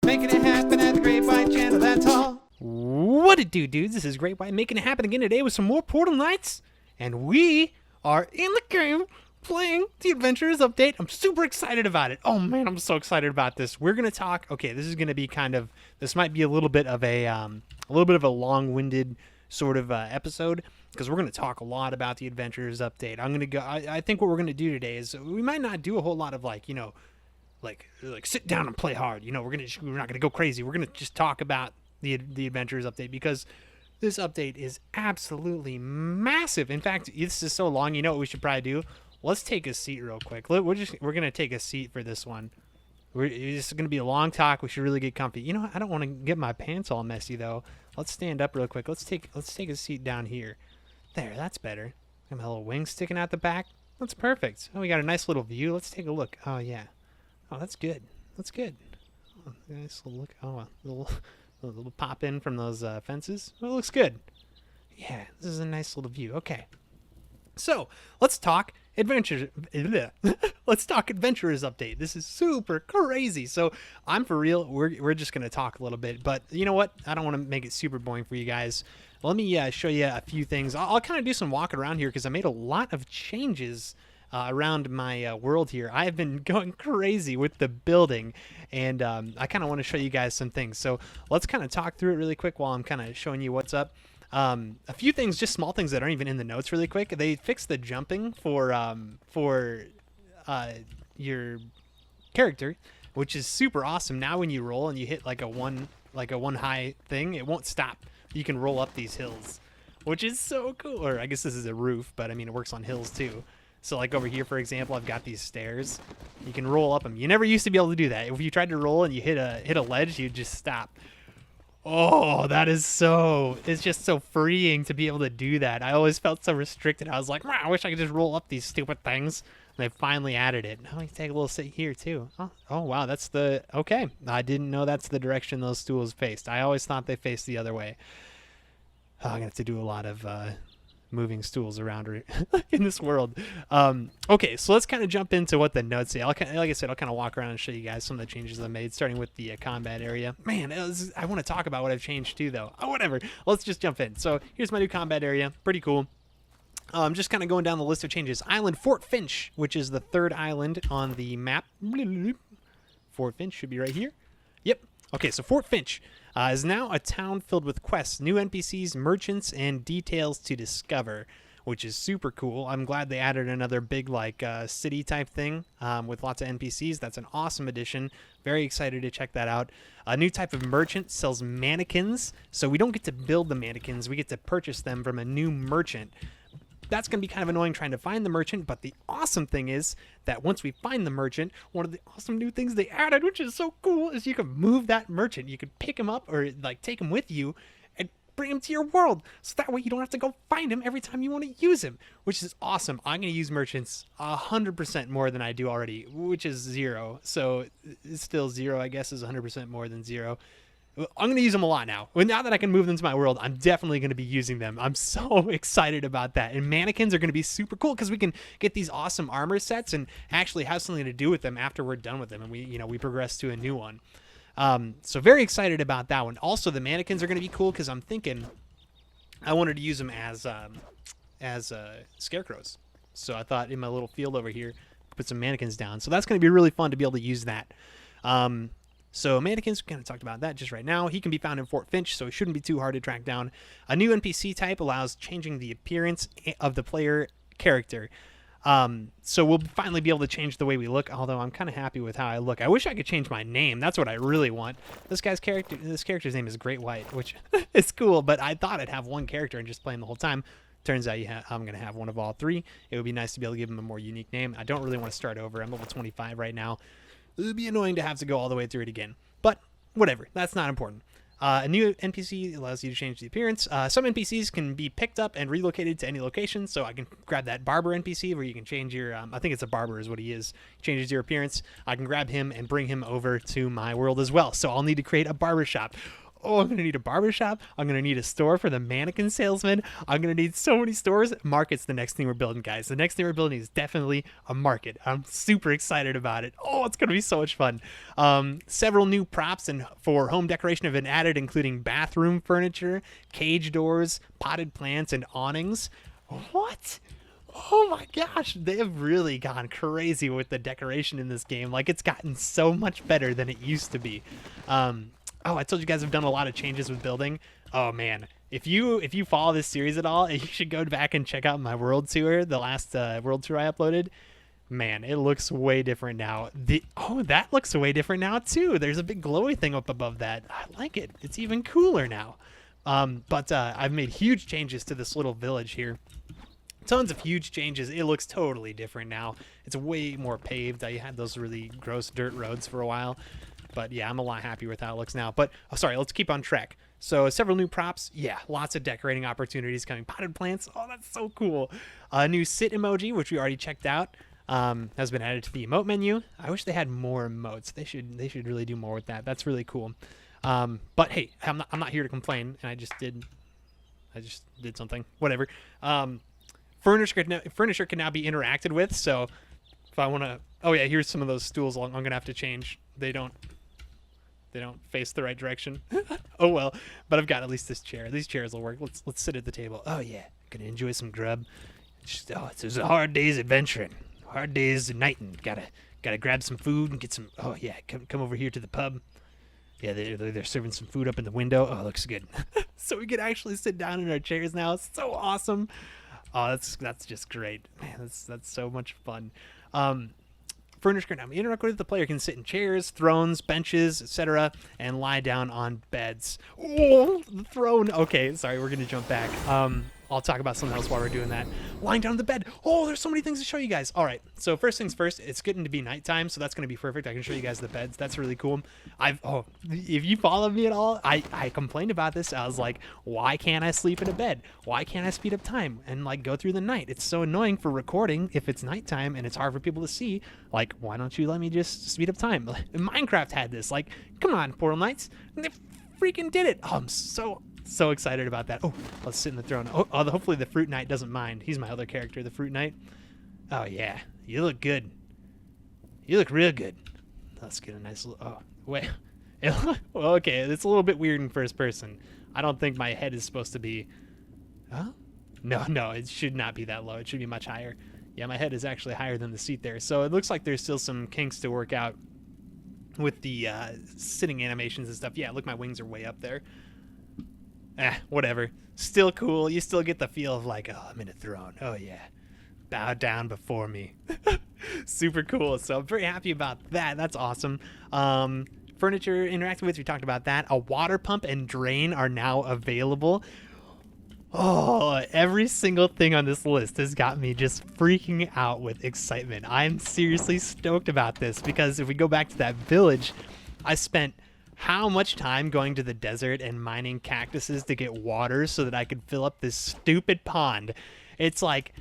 Making it happen at the Great White Channel, that's all. What it do, dudes? This is Great White making it happen again today with some more Portal Knights. And we are in the game playing the Adventurers Update. I'm super excited about it. Oh man, I'm so excited about this. We're going to talk, okay, this is going to be this might be a little bit of a long-winded sort of episode, because we're going to talk a lot about the Adventurers Update. I think what we're going to do today is we might not do a whole lot of like sit down and play hard. We're not going to go crazy. We're going to just talk about the Adventurers Update, because this update is absolutely massive. In fact, this is so long, you know what we should probably do? Let's take a seat real quick. We're going to take a seat for this one. This is going to be a long talk. We should really get comfy. I don't want to get my pants all messy though. Let's stand up real quick. Let's take a seat down here. There, that's better. Got my little wings sticking out the back. That's perfect. Oh, we got a nice little view. Let's take a look. Oh yeah. Oh, that's good. That's good. Oh, nice little look. Oh, a little pop in from those fences. Oh, it looks good. Yeah, this is a nice little view. Okay. So let's talk Adventurers. Let's talk Adventurers Update. This is super crazy. So I'm for real. We're just gonna talk a little bit, but you know what? I don't want to make it super boring for you guys. Let me show you a few things. I'll kind of do some walking around here because I made a lot of changes around my world here. I have been going crazy with the building, and I kind of want to show you guys some things. So let's kind of talk through it really quick while I'm kind of showing you what's up. A few things, just small things that aren't even in the notes really quick. They fixed the jumping for your character, which is super awesome. Now when you roll and you hit like a one high thing, it won't stop. You can roll up these hills, which is so cool. Or I guess this is a roof, but I mean it works on hills too. So like over here, for example, I've got these stairs. You can roll up them. You never used to be able to do that. If you tried to roll and you hit a ledge, you'd just stop. Oh, it's just so freeing to be able to do that. I always felt so restricted. I was like, I wish I could just roll up these stupid things. And they finally added it. Now we can take a little sit here too. Oh wow, okay. I didn't know that's the direction those stools faced. I always thought they faced the other way. I'm gonna have to do a lot of moving stools around in this world. Okay, so let's kind of jump into what the notes say. Like I said, I'll kind of walk around and show you guys some of the changes I made, starting with the combat area. Man, I want to talk about what I've changed too, though. Oh, whatever. Let's just jump in. So here's my new combat area. Pretty cool. Just kind of going down the list of changes. Island Fort Finch, which is the third island on the map. Fort Finch should be right here. Yep. Okay, so Fort Finch is now a town filled with quests, new NPCs, merchants, and details to discover, which is super cool. I'm glad they added another big city type thing with lots of NPCs. That's an awesome addition. Very excited to check that out. A new type of merchant sells mannequins, so we don't get to build the mannequins. We get to purchase them from a new merchant. That's going to be kind of annoying trying to find the merchant, but the awesome thing is that once we find the merchant, one of the awesome new things they added, which is so cool, is you can move that merchant. You could pick him up or take him with you and bring him to your world. So that way you don't have to go find him every time you want to use him, which is awesome. I'm going to use merchants 100% more than I do already, which is 0. So it's still 0, I guess, is 100% more than 0. I'm going to use them a lot now. Now that I can move them to my world, I'm definitely going to be using them. I'm so excited about that. And mannequins are going to be super cool because we can get these awesome armor sets and actually have something to do with them after we're done with them and we progress to a new one. So very excited about that one. Also, the mannequins are going to be cool because I'm thinking I wanted to use them as scarecrows. So I thought in my little field over here, put some mannequins down. So that's going to be really fun to be able to use that. So mannequins, we kind of talked about that just right now. He can be found in Fort Finch, so it shouldn't be too hard to track down. A new NPC type allows changing the appearance of the player character. So we'll finally be able to change the way we look, although I'm kind of happy with how I look. I wish I could change my name. That's what I really want. This character's name is Great White, which is cool, but I thought I'd have one character and just play him the whole time. Turns out I'm going to have one of all three. It would be nice to be able to give him a more unique name. I don't really want to start over. I'm level 25 right now. It would be annoying to have to go all the way through it again. But whatever. That's not important. A new NPC allows you to change the appearance. Some NPCs can be picked up and relocated to any location. So I can grab that barber NPC where you can change your... I think it's a barber is what he is. Changes your appearance. I can grab him and bring him over to my world as well. So I'll need to create a barber shop. Oh, I'm going to need a barbershop. I'm going to need a store for the mannequin salesman. I'm going to need so many stores. Market's the next thing we're building, guys. The next thing we're building is definitely a market. I'm super excited about it. Oh, it's going to be so much fun. Several new props and for home decoration have been added, including bathroom furniture, cage doors, potted plants, and awnings. What? Oh my gosh, they have really gone crazy with the decoration in this game. Like, it's gotten so much better than it used to be. Oh, I told you guys I've done a lot of changes with building. Oh man, if you follow this series at all, you should go back and check out my world tour, the last world tour I uploaded. Man, it looks way different now. That looks way different now too. There's a big glowy thing up above that. I like it. It's even cooler now. But I've made huge changes to this little village here. Tons of huge changes. It looks totally different now. It's way more paved. I had those really gross dirt roads for a while. But yeah, I'm a lot happier with how it looks now. But, oh, sorry, let's keep on track. So several new props. Yeah, lots of decorating opportunities coming. Potted plants. Oh, that's so cool. A new sit emoji, which we already checked out, has been added to the emote menu. I wish they had more emotes. They should really do more with that. That's really cool. But hey, I'm not here to complain, and I just did something. Whatever. Furniture can now be interacted with. So if I want to, oh yeah, here's some of those stools I'm gonna have to change. They don't face the right direction. Oh well, but I've got at least this chair. These chairs will work. Let's sit at the table. Oh yeah, gonna enjoy some grub. It's a hard day's adventuring. Hard days nighting. Gotta grab some food and get some. Oh yeah, come over here to the pub. Yeah, they're serving some food up in the window. Oh, it looks good. So we can actually sit down in our chairs now. It's so awesome. Oh, that's just great, man. That's so much fun. Furniture now interact with the player can sit in chairs, thrones, benches, etc., and lie down on beds. Oh, the throne. Okay, sorry, we're gonna jump back. I'll talk about something else while we're doing that. Lying down on the bed. Oh, there's so many things to show you guys. All right, so first things first, it's getting to be nighttime, so that's going to be perfect. I can show you guys the beds. That's really cool. If you follow me at all, I complained about this. I was like, why can't I sleep in a bed? Why can't I speed up time and like go through the night? It's so annoying for recording if it's nighttime and it's hard for people to see. Like, why don't you let me just speed up time? Minecraft had this. Like, come on, Portal Knights. And they freaking did it. Oh, I'm so excited about that. Oh, let's sit in the throne. Oh, hopefully the Fruit Knight doesn't mind. He's my other character, the Fruit Knight. Oh yeah, you look good. You look real good. Let's get a nice little. Oh wait. Well, okay, it's a little bit weird in first person. I don't think my head is supposed to be. Huh? No, it should not be that low. It should be much higher. Yeah, my head is actually higher than the seat there. So it looks like there's still some kinks to work out with the sitting animations and stuff. Yeah, look, my wings are way up there. Whatever. Still cool. You still get the feel of like, oh, I'm in a throne. Oh, yeah. Bow down before me. Super cool. So I'm very happy about that. That's awesome. Furniture interactive with, we talked about that. A water pump and drain are now available. Oh, every single thing on this list has got me just freaking out with excitement. I'm seriously stoked about this because if we go back to that village, I spent how much time going to the desert and mining cactuses to get water so that I could fill up this stupid pond. It's like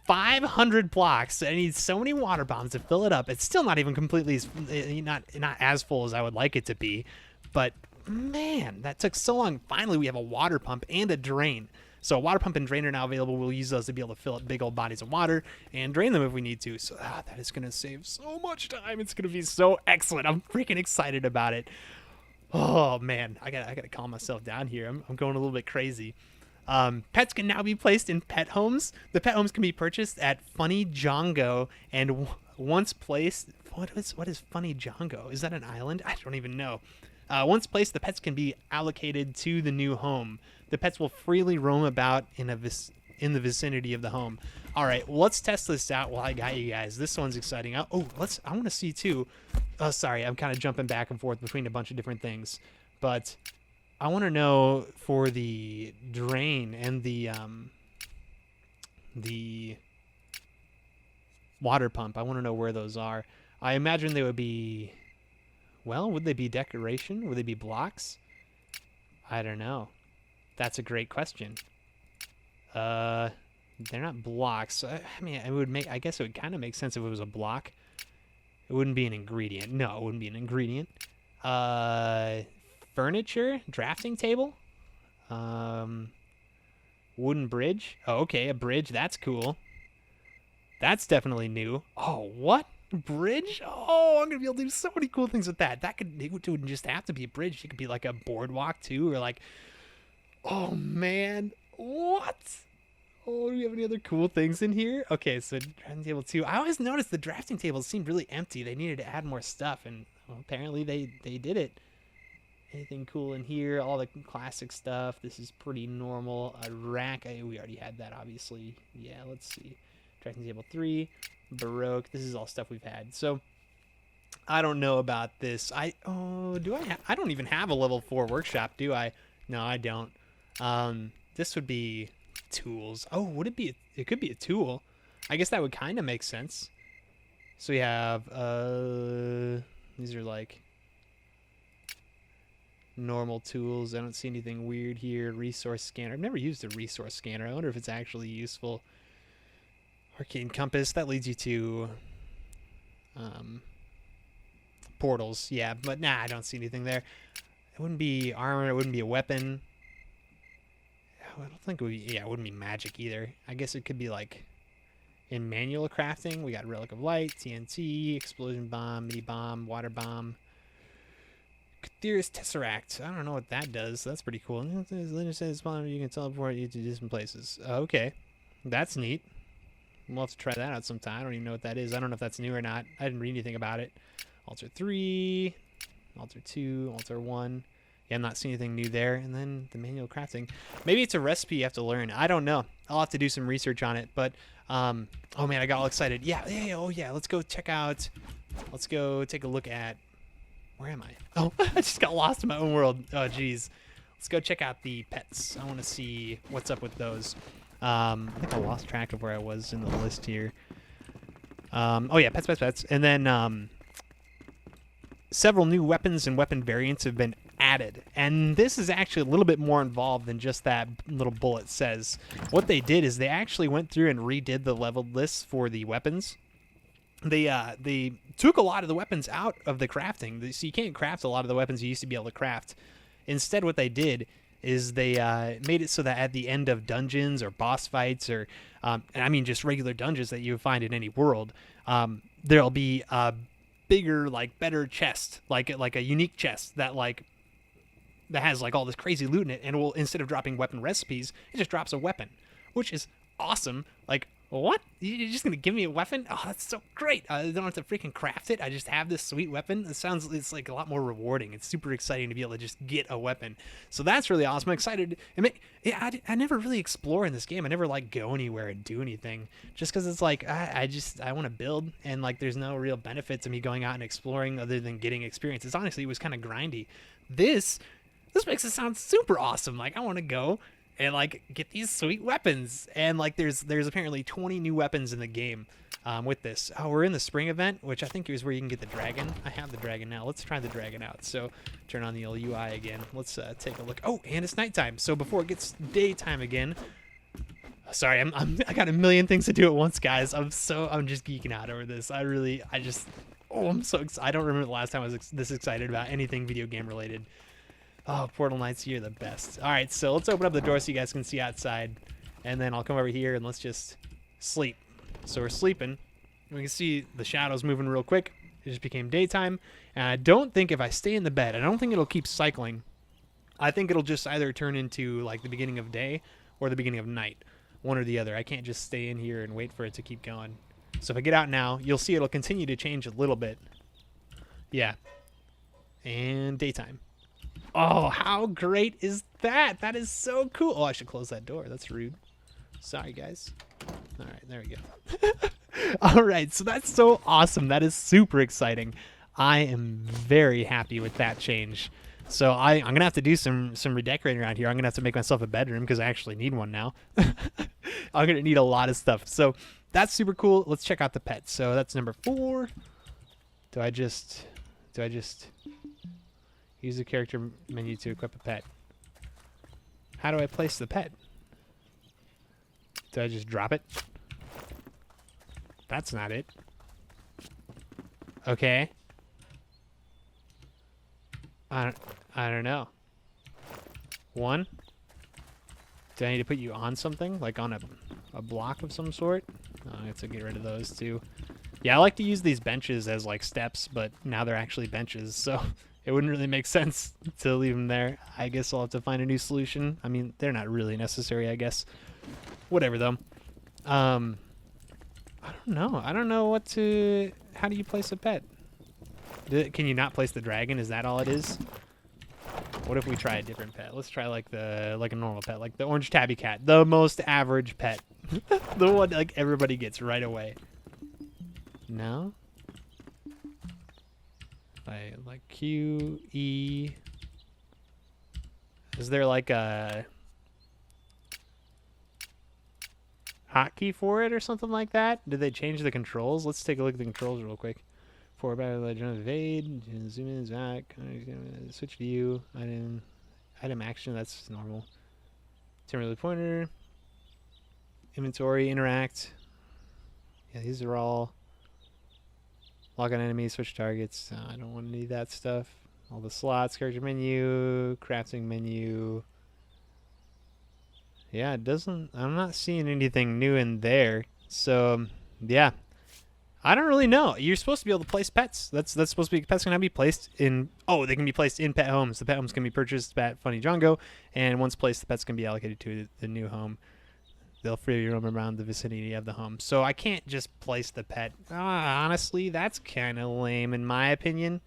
500 blocks. I need so many water bombs to fill it up. It's still not even completely, not as full as I would like it to be. But man, that took so long. Finally, we have a water pump and a drain. So a water pump and drain are now available. We'll use those to be able to fill up big old bodies of water and drain them if we need to. So that is going to save so much time. It's going to be so excellent. I'm freaking excited about it. Oh man, I gotta calm myself down here. I'm going a little bit crazy. Pets can now be placed in pet homes. The pet homes can be purchased at Funny Jongo, and once placed, what is Funny Jongo? Is that an island? I don't even know. Once placed, the pets can be allocated to the new home. The pets will freely roam about in the vicinity of the home. All right, well, let's test this out while I got you guys. This one's exciting. I want to see too. Oh, sorry, I'm kind of jumping back and forth between a bunch of different things, but I want to know for the drain and the water pump. I want to know where those are. I imagine they would be. Well, would they be decoration? Would they be blocks? I don't know. That's a great question. They're not blocks. I mean, I guess it would kind of make sense if it was a block. It wouldn't be an ingredient. No, it wouldn't be an ingredient. furniture, drafting table, wooden bridge. Oh, okay, a bridge. That's cool. That's definitely new. Oh, what? Bridge? Oh, I'm gonna be able to do so many cool things with that. It wouldn't just have to be a bridge. It could be like a boardwalk too, or like, oh man, what? Oh, do we have any other cool things in here? Okay, so drafting table 2. I always noticed the drafting tables seemed really empty. They needed to add more stuff, and well, apparently they did it. Anything cool in here? All the classic stuff. This is pretty normal. A rack. We already had that, obviously. Yeah, let's see. Drafting table 3. Baroque. This is all stuff we've had. So, I don't know about this. I don't even have a level 4 workshop, do I? No, I don't. This would be tools. Oh, would it be? It could be a tool. I guess that would kind of make sense. So we have, these are like normal tools. I don't see anything weird here. Resource scanner. I've never used a resource scanner. I wonder if it's actually useful. Arcane compass. That leads you to portals. Yeah, but nah, I don't see anything there. It wouldn't be armor. It wouldn't be a weapon. I don't think it would be, yeah, it wouldn't be magic either. I guess it could be like in manual crafting. We got Relic of Light, TNT, Explosion Bomb, Mini Bomb, Water Bomb. Cthulhu's Tesseract. I don't know what that does. That's pretty cool. You can teleport you to different places. Okay. That's neat. We'll have to try that out sometime. I don't even know what that is. I don't know if that's new or not. I didn't read anything about it. Altar 3, Altar 2, Altar 1. Yeah, I'm not seeing anything new there. And then the manual crafting. Maybe it's a recipe you have to learn. I don't know. I'll have to do some research on it. But, oh man, I got all excited. Yeah, oh yeah, let's go check out. Let's go take a look at. Where am I? Oh, I just got lost in my own world. Oh, geez. Let's go check out the pets. I want to see what's up with those. I think I lost track of where I was in the list here. Oh yeah, pets. And then several new weapons and weapon variants have been added. And this is actually a little bit more involved than just that little bullet says. What they did is they actually went through and redid the leveled lists for the weapons. They took a lot of the weapons out of the crafting. So you can't craft a lot of the weapons you used to be able to craft. Instead, what they did is they made it so that at the end of dungeons or boss fights or, and I mean just regular dungeons that you would find in any world, there'll be a bigger, like, better chest, like a unique chest that has like all this crazy loot in it, and will, instead of dropping weapon recipes, it just drops a weapon, which is awesome. Like, what? You're just gonna give me a weapon? Oh, that's so great. I don't have to freaking craft it. I just have this sweet weapon. It's like a lot more rewarding. It's super exciting to be able to just get a weapon. So that's really awesome. I'm excited. I never really explore in this game. I never like go anywhere and do anything, just because it's like I want to build, and like there's no real benefit to me going out and exploring other than getting experiences. Honestly, it was kind of grindy. This makes it sound super awesome. Like, I want to go and like get these sweet weapons, and like there's apparently 20 new weapons in the game with this. Oh, we're in the spring event, which I think is where you can get the dragon. I have the dragon now. Let's try the dragon out. So turn on the old UI again. Let's take a look. Oh, and it's nighttime. So before it gets daytime again. Sorry, I got a million things to do at once, guys. I'm just geeking out over this. I'm so excited. I don't remember the last time I was this excited about anything video game related. Oh, Portal Nights, you're the best. All right, so let's open up the door so you guys can see outside. And then I'll come over here and let's just sleep. So we're sleeping. We can see the shadows moving real quick. It just became daytime. And I don't think if I stay in the bed, I don't think it'll keep cycling. I think it'll just either turn into like the beginning of day or the beginning of night. One or the other. I can't just stay in here and wait for it to keep going. So if I get out now, you'll see it'll continue to change a little bit. Yeah. And daytime. Oh, how great is that? That is so cool. Oh, I should close that door. That's rude. Sorry, guys. All right, there we go. All right, so that's so awesome. That is super exciting. I am very happy with that change. So I'm going to have to do some redecorating around here. I'm going to have to make myself a bedroom because I actually need one now. I'm going to need a lot of stuff. So that's super cool. Let's check out the pets. So that's number 4. Do I just use the character menu to equip a pet? How do I place the pet? Do I just drop it? That's not it. Okay. I don't know. 1. Do I need to put you on something? Like on a block of some sort? Oh, I have to get rid of those too. Yeah, I like to use these benches as like steps, but now they're actually benches, so it wouldn't really make sense to leave them there. I guess I'll have to find a new solution. I mean, they're not really necessary, I guess. Whatever, though. I don't know. I don't know what to... How do you place a pet? Can you not place the dragon? Is that all it is? What if we try a different pet? Let's try like a normal pet, like the orange tabby cat, the most average pet, the one like everybody gets right away. No. Like Q E. Is there like a hotkey for it or something like that? Did they change the controls? Let's take a look at the controls real quick. For battle legend evade, zoom in, back, switch view, item action, that's normal. Temporary pointer, inventory, interact. Yeah, these are all lock on enemies, switch targets. I don't want any of that stuff. All the slots, character menu, crafting menu. Yeah, it doesn't, I'm not seeing anything new in there. So, yeah. I don't really know. You're supposed to be able to place pets. That's supposed to be, pets can be placed in, oh, they can be placed in pet homes. The pet homes can be purchased at Funny Django, and once placed, the pets can be allocated to the new home. They'll freely roam around the vicinity of the home. So I can't just place the pet. Honestly, that's kind of lame in my opinion.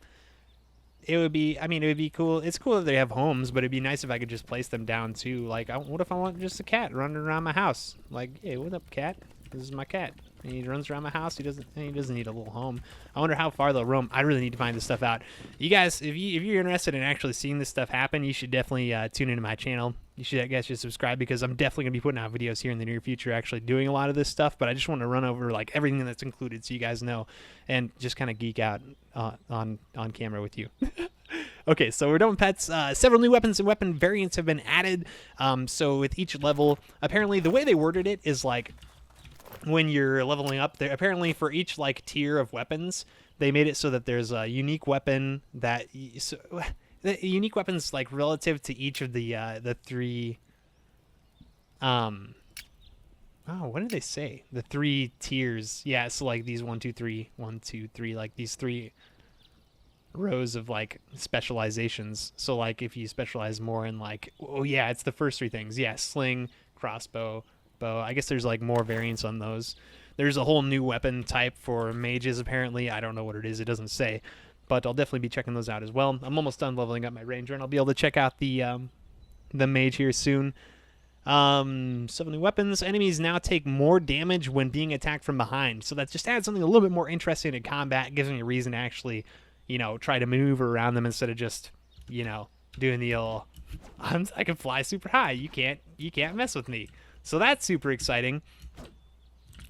It would be, I mean, it would be cool. It's cool that they have homes, but it'd be nice if I could just place them down too. Like, what if I want just a cat running around my house? Like, hey, what up, cat? This is my cat. And he runs around my house. He doesn't need a little home. I wonder how far they'll roam. I really need to find this stuff out. You guys, if you're interested in actually seeing this stuff happen, you should definitely tune into my channel. You should, I guess, just subscribe because I'm definitely gonna be putting out videos here in the near future, actually doing a lot of this stuff. But I just want to run over like everything that's included, so you guys know, and just kind of geek out on camera with you. Okay, so we're done with pets. Several new weapons and weapon variants have been added. So with each level, apparently the way they worded it is like, when you're leveling up there, apparently for each like tier of weapons, they made it so that there's a unique weapon that the unique weapons like relative to each of the three what did they say, the 3 tiers? Yeah, so like these 1 2 3 1 2 3, like these 3 rows of like specializations. So like if you specialize more in like, oh yeah, it's the first 3 things, yeah, sling, crossbow, bow. I guess there's like more variants on those. There's a whole new weapon type for mages apparently. I don't know what it is, it doesn't say, but I'll definitely be checking those out as well. I'm almost done leveling up my ranger and I'll be able to check out the mage here soon. 7 new weapons. Enemies now take more damage when being attacked from behind, so that just adds something a little bit more interesting to combat. Gives me a reason to actually, you know, try to maneuver around them instead of just, you know, doing the old I can fly super high, you can't mess with me. So that's super exciting.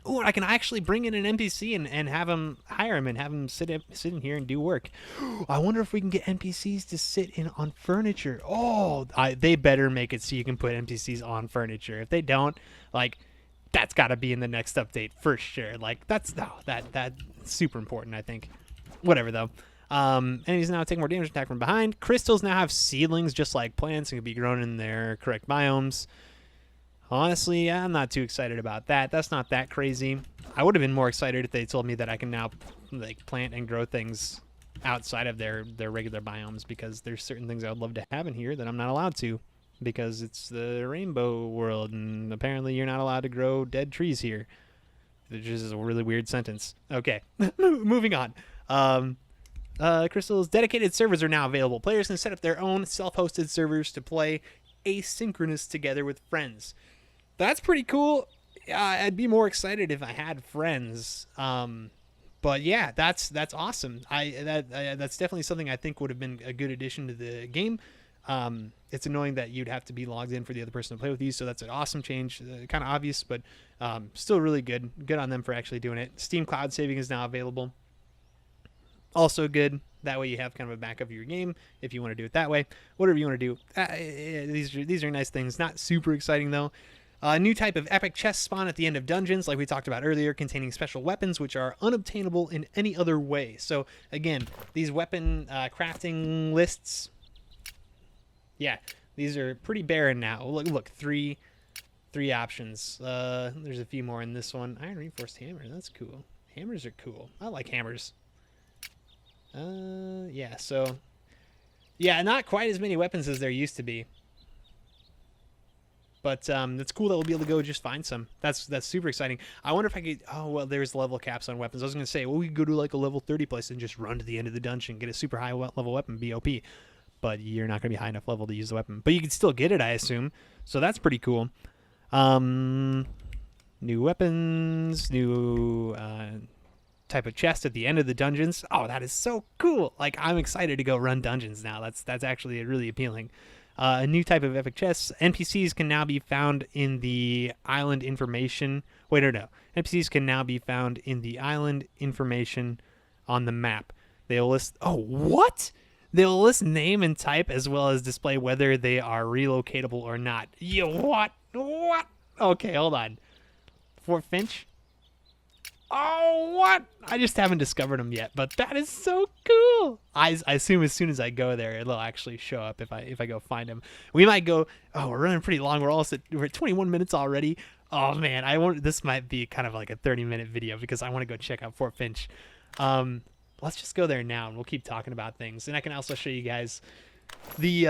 Oh, I can actually bring in an NPC and have him, hire him and have him sit in here and do work. I wonder if we can get NPCs to sit in on furniture. Oh, they better make it so you can put NPCs on furniture. If they don't, like, that's got to be in the next update for sure. Like, that's super important, I think. Whatever, though. Enemies now take more damage attack from behind. Crystals now have seedlings just like plants and can be grown in their correct biomes. Honestly, I'm not too excited about that. That's not that crazy. I would have been more excited if they told me that I can now like plant and grow things outside of their regular biomes, because there's certain things I would love to have in here that I'm not allowed to because it's the rainbow world and apparently you're not allowed to grow dead trees here. Which is a really weird sentence. Okay, moving on. Crystal's dedicated servers are now available. Players can set up their own self-hosted servers to play asynchronous together with friends. That's pretty cool. I'd be more excited if I had friends. But yeah, that's awesome. That's definitely something I think would have been a good addition to the game. It's annoying that you'd have to be logged in for the other person to play with you, so that's an awesome change. Kind of obvious, but still really good. Good on them for actually doing it. Steam Cloud Saving is now available. Also good. That way you have kind of a backup of your game if you want to do it that way. Whatever you want to do. These are nice things. Not super exciting though. A new type of epic chest spawn at the end of dungeons, like we talked about earlier, containing special weapons which are unobtainable in any other way. So again, these weapon crafting lists, Yeah, these are pretty barren now. Look, three options. There's a few more in this one. Iron reinforced hammer. That's cool. Hammers are cool. I like hammers. Yeah. So, yeah, not quite as many weapons as there used to be. But it's cool that we'll be able to go just find some. That's super exciting. I wonder if I could. Oh well, there's level caps on weapons. I was gonna say, well, we could go to like a level 30 place and just run to the end of the dungeon, get a super high level weapon, BOP. But you're not gonna be high enough level to use the weapon. But you can still get it, I assume. So that's pretty cool. New weapons, new type of chest at the end of the dungeons. Oh, that is so cool! Like I'm excited to go run dungeons now. That's actually really appealing. A new type of epic chests. NPCs can now be found in the island information. Wait, no. NPCs can now be found in the island information on the map. They'll list. Oh, what? They'll list name and type as well as display whether they are relocatable or not. Yo, what? What? Okay, hold on. Fort Finch? Oh, what? I just haven't discovered them yet, but that is so cool. I assume as soon as I go there, it'll actually show up if I go find them. We might go. Oh, we're running pretty long. We're at 21 minutes already. Oh man, this might be kind of like a 30-minute video because I want to go check out Fort Finch. Let's just go there now, and we'll keep talking about things. And I can also show you guys the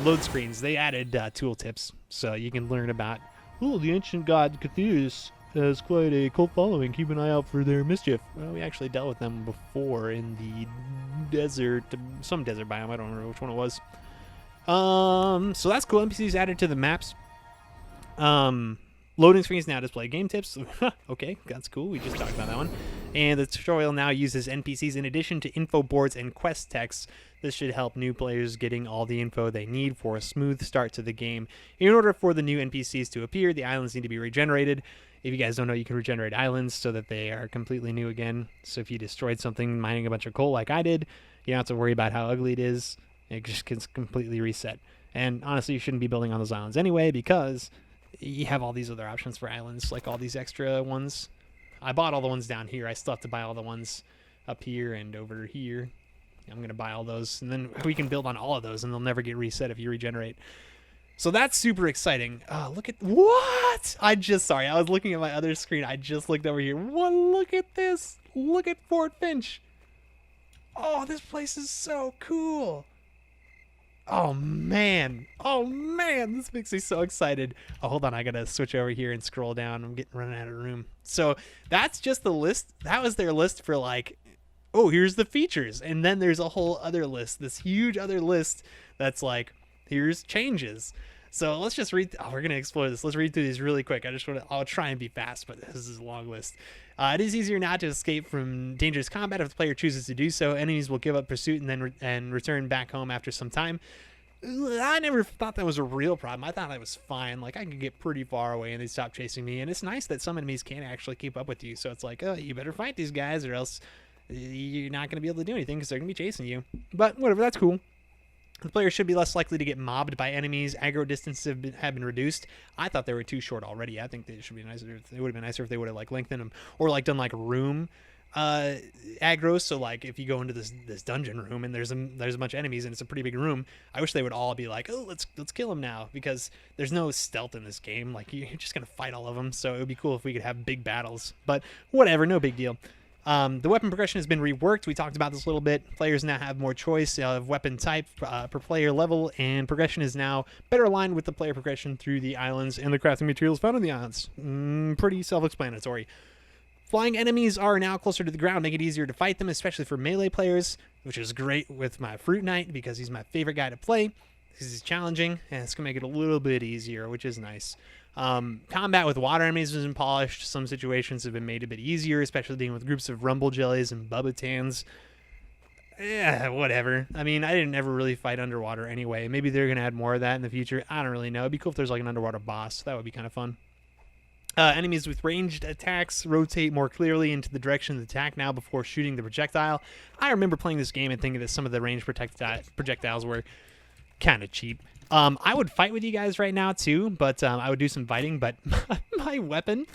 load screens. They added tooltips, so you can learn about. Oh, the ancient god Cthulhu has quite a cult following. Keep an eye out for their mischief. Well, we actually dealt with them before in the desert, some desert biome. I don't remember which one it was. So that's cool. NPCs added to the maps. Loading screens now display game tips. Okay, that's cool. We just talked about that one. And the tutorial now uses NPCs in addition to info boards and quest text. This should help new players getting all the info they need for a smooth start to the game. In order for the new NPCs to appear, the islands need to be regenerated. If you guys don't know, you can regenerate islands so that they are completely new again. So if you destroyed something mining a bunch of coal like I did, you don't have to worry about how ugly it is. It just gets completely reset. And honestly, you shouldn't be building on those islands anyway because you have all these other options for islands, like all these extra ones. I bought all the ones down here. I still have to buy all the ones up here and over here. I'm going to buy all those, and then we can build on all of those, and they'll never get reset if you regenerate. So that's super exciting. Look at what? I was looking at my other screen. I just looked over here. What? Look at this. Look at Fort Finch. Oh, this place is so cool. Oh man, this makes me so excited. Oh, hold on, I gotta switch over here and scroll down. I'm running out of room. So that's just the list. That was their list for like, oh, here's the features, and then there's a whole other list, this huge other list that's like, here's changes. So let's just read. Oh, we're gonna explore this. Let's read through these really quick. I'll try and be fast, but this is a long list. It is easier now to escape from dangerous combat if the player chooses to do so. Enemies will give up pursuit and then return back home after some time. I never thought that was a real problem. I thought that was fine. Like I could get pretty far away and they'd stop chasing me. And it's nice that some enemies can't actually keep up with you. So it's like, oh, you better fight these guys or else you're not gonna be able to do anything because they're gonna be chasing you. But whatever, that's cool. The player should be less likely to get mobbed by enemies. Aggro distances have been reduced. I thought they were too short already. I think they should be nicer. It would have been nicer if they would have like lengthened them or like done like room aggro. So like if you go into this dungeon room and there's a bunch of enemies and it's a pretty big room, I wish they would all be like, oh, let's kill them now, because there's no stealth in this game. Like you're just gonna fight all of them. So it would be cool if we could have big battles. But whatever, no big deal. The weapon progression has been reworked. We talked about this a little bit. Players now have more choice of weapon type per player level, and progression is now better aligned with the player progression through the islands and the crafting materials found on the islands. Pretty self-explanatory. Flying enemies are now closer to the ground, making it easier to fight them, especially for melee players, which is great with my Fruit Knight because he's my favorite guy to play. He's challenging, and it's going to make it a little bit easier, which is nice. Combat with water enemies has been polished. Some situations have been made a bit easier, especially dealing with groups of rumble jellies and bubbatans. Yeah, whatever. I mean, I didn't ever really fight underwater anyway. Maybe they're going to add more of that in the future. I don't really know. It'd be cool if there's like an underwater boss. That would be kind of fun. Enemies with ranged attacks rotate more clearly into the direction of the attack now before shooting the projectile. I remember playing this game and thinking that some of the ranged projectiles were kind of cheap. I would fight with you guys right now too, but I would do some fighting. But my weapon,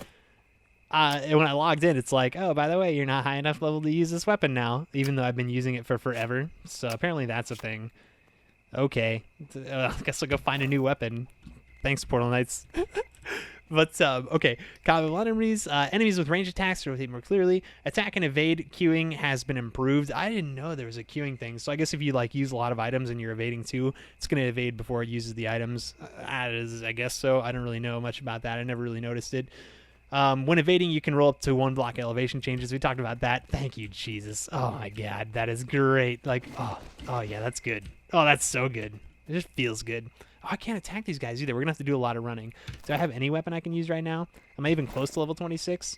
when I logged in, it's like, oh, by the way, you're not high enough level to use this weapon now, even though I've been using it for forever. So apparently that's a thing. Okay. I guess I'll go find a new weapon. Thanks, Portal Knights. But, okay. Combat with enemies. Enemies with range attacks rotate more clearly. Attack and evade queuing has been improved. I didn't know there was a queuing thing. So I guess if you, like, use a lot of items and you're evading too, it's going to evade before it uses the items. I guess so. I don't really know much about that. I never really noticed it. When evading, you can roll up to 1 block elevation changes. We talked about that. Thank you, Jesus. Oh, my God. That is great. Like, oh yeah, that's good. Oh, that's so good. It just feels good. Oh, I can't attack these guys either. We're going to have to do a lot of running. Do I have any weapon I can use right now? Am I even close to level 26?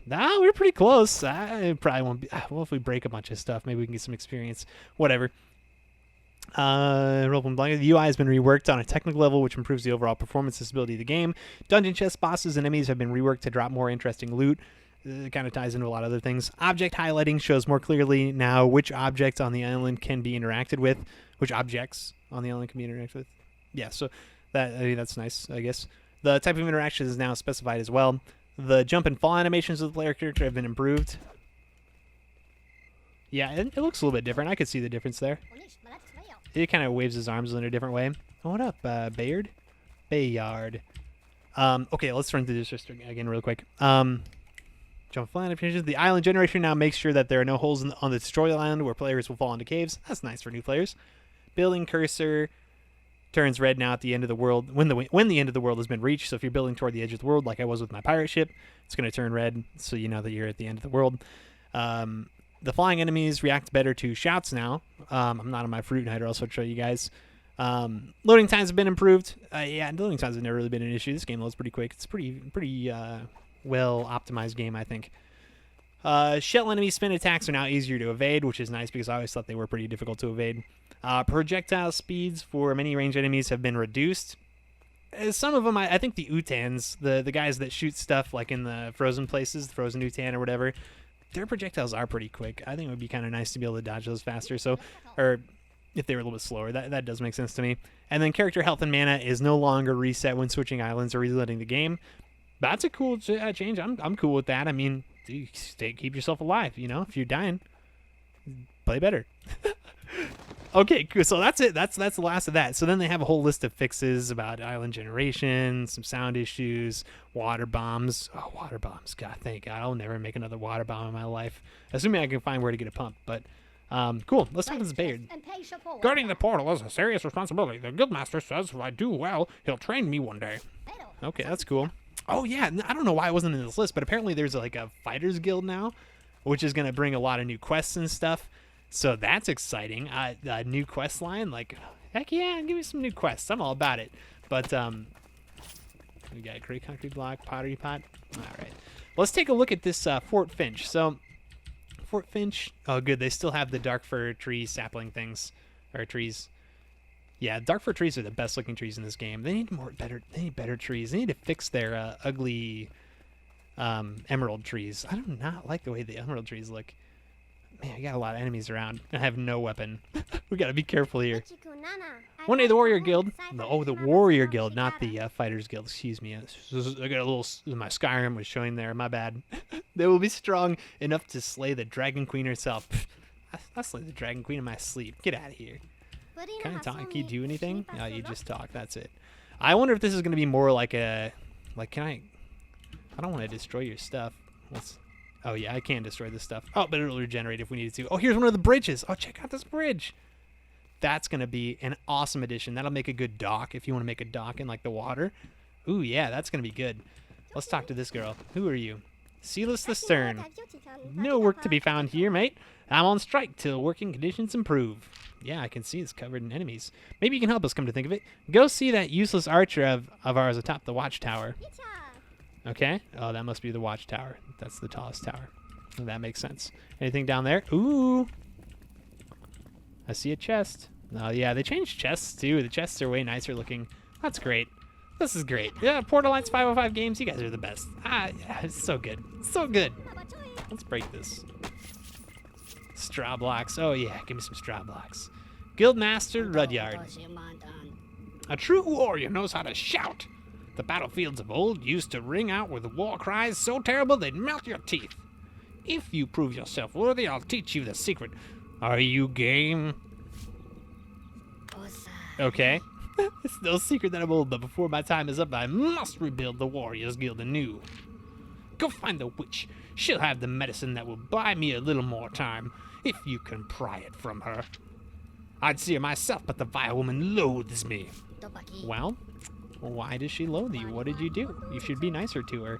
Nah, we're pretty close. It probably won't be. Well, if we break a bunch of stuff, maybe we can get some experience. Whatever. Roleplaying Blanket. The UI has been reworked on a technical level, which improves the overall performance and stability of the game. Dungeon chests, bosses, and enemies have been reworked to drop more interesting loot. It kind of ties into a lot of other things. Object highlighting shows more clearly now which objects on the island can be interacted with. Which objects on the island can be interacted with. Yeah, so that's nice, I guess. The type of interaction is now specified as well. The jump and fall animations of the player character have been improved. Yeah, it looks a little bit different. I could see the difference there. It kind of waves his arms in a different way. Oh, what up, Bayard? Bayard. Okay, let's run through this just again real quick. Jump flat finishes. The island generation now makes sure that there are no holes on the destroyed island where players will fall into caves. That's nice for new players. Building cursor turns red now at the end of the world when the end of the world has been reached. So if you're building toward the edge of the world, like I was with my pirate ship, it's going to turn red, so you know that you're at the end of the world. The flying enemies react better to shouts now. I'm not on my fruit knight, or else I'll show you guys. Loading times have been improved. Yeah, loading times have never really been an issue. This game loads pretty quick. It's pretty well optimized game, I think. Shell enemy spin attacks are now easier to evade, which is nice because I always thought they were pretty difficult to evade. Projectile speeds for many range enemies have been reduced. Some of them, I think the Utans, the guys that shoot stuff like in the frozen places, the frozen Utan or whatever, their projectiles are pretty quick. I think it would be kind of nice to be able to dodge those faster. So, or if they were a little bit slower, that does make sense to me. And then character health and mana is no longer reset when switching islands or reloading the game. That's a cool change. I'm cool with that. I mean, keep yourself alive. You know, if you're dying, play better. Okay, cool. So that's it. That's the last of that. So then they have a whole list of fixes about island generation, some sound issues, water bombs. Oh, water bombs. God, thank God. I'll never make another water bomb in my life. Assuming I can find where to get a pump. But cool. Let's talk to this Bayard. Guarding the portal is a serious responsibility. The guildmaster says if I do well, he'll train me one day. Okay, that's cool. Oh, yeah. I don't know why it wasn't in this list, but apparently there's like a fighters guild now, which is going to bring a lot of new quests and stuff. So that's exciting. A new quest line, like, heck yeah, give me some new quests. I'm all about it. But we got a great concrete block, pottery pot. All right. Let's take a look at this Fort Finch. So Fort Finch, oh, good. They still have the dark fir tree sapling things, or trees. Yeah, dark fir trees are the best looking trees in this game. They need better trees. They need to fix their ugly emerald trees. I do not like the way the emerald trees look. Man, I got a lot of enemies around. I have no weapon. We gotta be careful here. One day the Warrior Guild. The Warrior Guild, not the Fighters Guild. Excuse me. I got a little. My Skyrim was showing there. My bad. They will be strong enough to slay the Dragon Queen herself. I slay the Dragon Queen in my sleep. Get out of here. Can I talk? Can you do anything? No, you just talk. That's it. I wonder if this is gonna be more like a. Can I? I don't want to destroy your stuff. Oh, yeah, I can destroy this stuff. Oh, but it'll regenerate if we needed to. Oh, here's one of the bridges. Oh, check out this bridge. That's going to be an awesome addition. That'll make a good dock if you want to make a dock in, like, the water. Ooh, yeah, that's going to be good. Let's talk to this girl. Who are you? Sealess the Stern. No work to be found here, mate. I'm on strike till working conditions improve. Yeah, I can see it's covered in enemies. Maybe you can help us, come to think of it. Go see that useless archer of ours atop the watchtower. Okay. Oh, that must be the watchtower. That's the tallest tower. That makes sense. Anything down there? Ooh. I see a chest. Oh, yeah, they changed chests, too. The chests are way nicer looking. That's great. This is great. Yeah, Portal Knights 505 games, you guys are the best. Yeah, it's so good. So good. Let's break this. Straw blocks. Oh, yeah, give me some straw blocks. Guildmaster Rudyard. A true warrior knows how to shout. The battlefields of old used to ring out with war cries so terrible they'd melt your teeth. If you prove yourself worthy, I'll teach you the secret. Are you game? Okay. It's no secret that I'm old, but before my time is up, I must rebuild the Warriors Guild anew. Go find the witch. She'll have the medicine that will buy me a little more time, if you can pry it from her. I'd see her myself, but the vile woman loathes me. Well, why does she loathe you? What did you do? You should be nicer to her.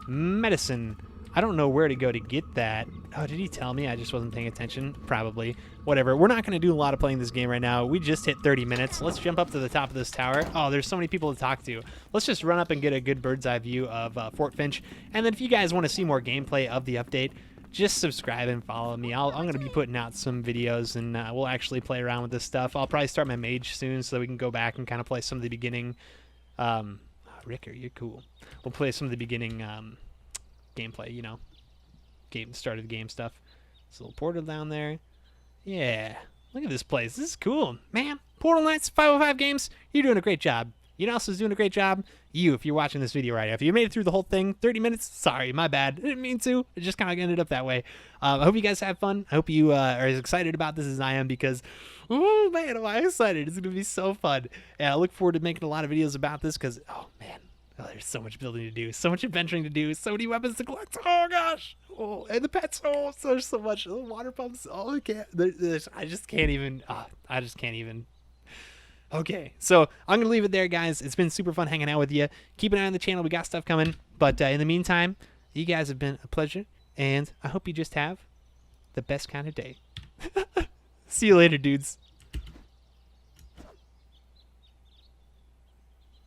Medicine. I don't know where to go to get that. Oh, did he tell me? I just wasn't paying attention. Probably. Whatever. We're not going to do a lot of playing this game right now. We just hit 30 minutes. Let's jump up to the top of this tower. Oh, there's so many people to talk to. Let's just run up and get a good bird's eye view of Fort Finch. And then if you guys want to see more gameplay of the update, just subscribe and follow me. I'm going to be putting out some videos, and we'll actually play around with this stuff. I'll probably start my mage soon so that we can go back and kind of play some of the beginning. Ricker, you're cool. We'll play some of the beginning gameplay, you know. Start of the game stuff. This little portal down there. Yeah. Look at this place. This is cool. Man, Portal Knights, 505 Games, you're doing a great job. You know who else is doing a great job? You, if you're watching this video right now. If you made it through the whole thing, 30 minutes, sorry, my bad. I didn't mean to. It just kind of ended up that way. I hope you guys have fun. I hope you are as excited about this as I am because, oh man, am I excited. It's going to be so fun. And I look forward to making a lot of videos about this because, oh man, there's so much building to do, so much adventuring to do, so many weapons to collect. Oh gosh. Oh, and the pets. Oh, so there's so much. The water pumps. Oh, I can't. I just can't even. I just can't even. Okay, so I'm going to leave it there, guys. It's been super fun hanging out with you. Keep an eye on the channel. We got stuff coming. But in the meantime, you guys have been a pleasure. And I hope you just have the best kind of day. See you later, dudes.